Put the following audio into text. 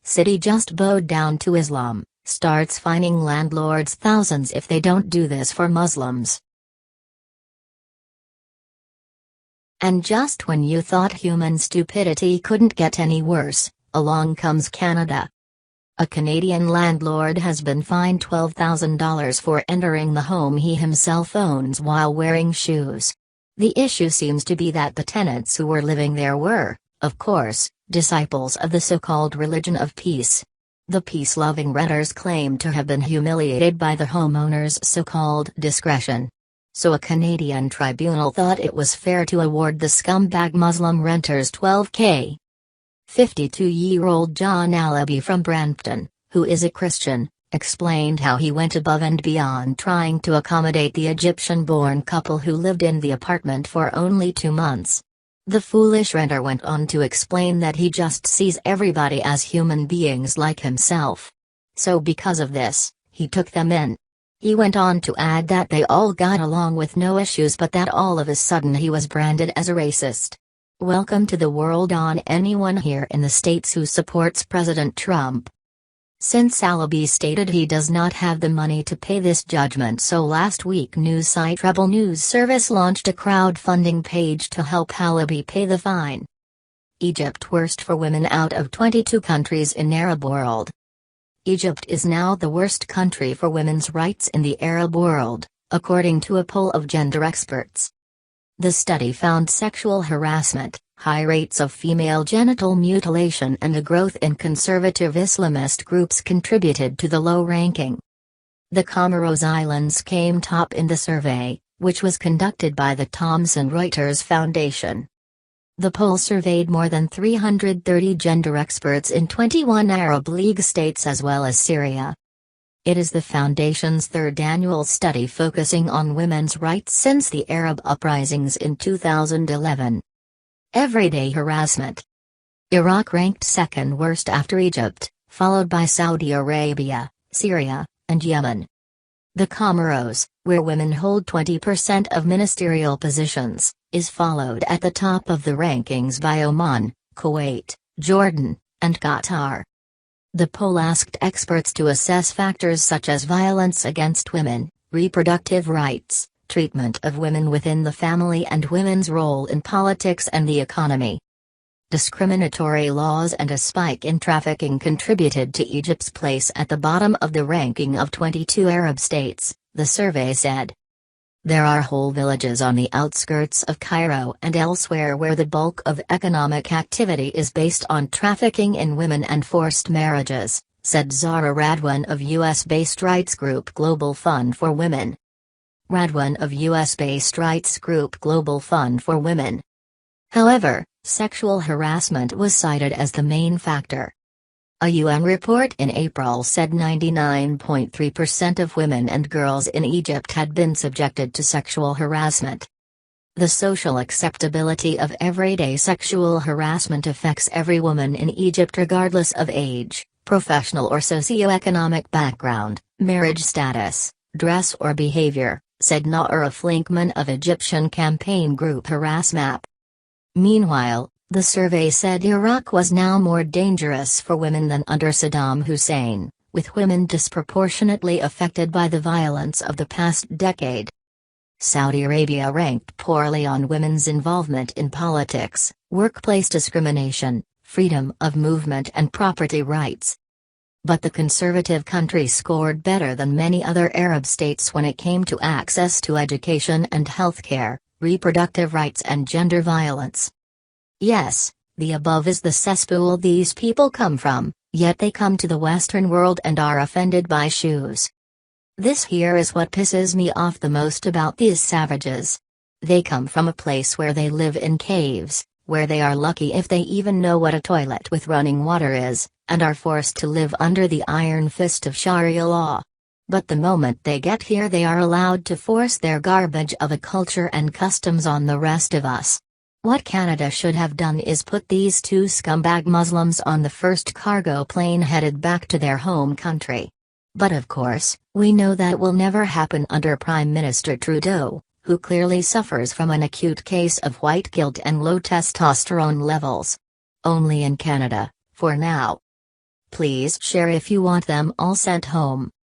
city just bowed down to Islam, starts fining landlords thousands if they don't do this for Muslims. And just when you thought human stupidity couldn't get any worse, along comes Canada. A Canadian landlord has been fined $12,000 for entering the home he himself owns while wearing shoes. The issue seems to be that the tenants who were living there were, of course, disciples of the so-called religion of peace. The peace-loving renters claim to have been humiliated by the homeowner's so-called discretion. So a Canadian tribunal thought it was fair to award the scumbag Muslim renters $12,000. 52-year-old John Alabi from Brampton, who is a Christian, explained how he went above and beyond trying to accommodate the Egyptian-born couple who lived in the apartment for only 2 months. The foolish renter went on to explain that he just sees everybody as human beings like himself. So because of this, he took them in. He went on to add that they all got along with no issues, but that all of a sudden he was branded as a racist. Welcome to the world on anyone here in the States who supports President Trump. Since Alabi stated he does not have the money to pay this judgment, so last week news site Rebel News Service launched a crowdfunding page to help Alabi pay the fine. Egypt worst for women out of 22 countries in Arab world. Egypt is now the worst country for women's rights in the Arab world, according to a poll of gender experts. The study found sexual harassment, high rates of female genital mutilation and a growth in conservative Islamist groups contributed to the low ranking. The Comoros Islands came top in the survey, which was conducted by the Thomson Reuters Foundation. The poll surveyed more than 330 gender experts in 21 Arab League states as well as Syria. It is the Foundation's third annual study focusing on women's rights since the Arab uprisings in 2011. Everyday harassment. Iraq ranked second worst after Egypt, followed by Saudi Arabia, Syria, and Yemen. The Comoros, where women hold 20% of ministerial positions, is followed at the top of the rankings by Oman, Kuwait, Jordan, and Qatar. The poll asked experts to assess factors such as violence against women, reproductive rights, treatment of women within the family and women's role in politics and the economy. Discriminatory laws and a spike in trafficking contributed to Egypt's place at the bottom of the ranking of 22 Arab states, the survey said. There are whole villages on the outskirts of Cairo and elsewhere where the bulk of economic activity is based on trafficking in women and forced marriages, said Zara Radwan of US-based rights group Global Fund for Women. Radwan of US-based rights group Global Fund for Women. However, sexual harassment was cited as the main factor. A UN report in April said 99.3% of women and girls in Egypt had been subjected to sexual harassment. The social acceptability of everyday sexual harassment affects every woman in Egypt regardless of age, professional or socioeconomic background, marriage status, dress or behavior, said Naara Flinkman of Egyptian campaign group Harassmap. Meanwhile, the survey said Iraq was now more dangerous for women than under Saddam Hussein, with women disproportionately affected by the violence of the past decade. Saudi Arabia ranked poorly on women's involvement in politics, workplace discrimination, freedom of movement and property rights. But the conservative country scored better than many other Arab states when it came to access to education and healthcare, reproductive rights and gender violence. Yes, the above is the cesspool these people come from, yet they come to the Western world and are offended by shoes. This here is what pisses me off the most about these savages. They come from a place where they live in caves, where they are lucky if they even know what a toilet with running water is, and are forced to live under the iron fist of Sharia law. But the moment they get here they are allowed to force their garbage of a culture and customs on the rest of us. What Canada should have done is put these two scumbag Muslims on the first cargo plane headed back to their home country. But of course, we know that will never happen under Prime Minister Trudeau, who clearly suffers from an acute case of white guilt and low testosterone levels. Only in Canada, for now. Please share if you want them all sent home.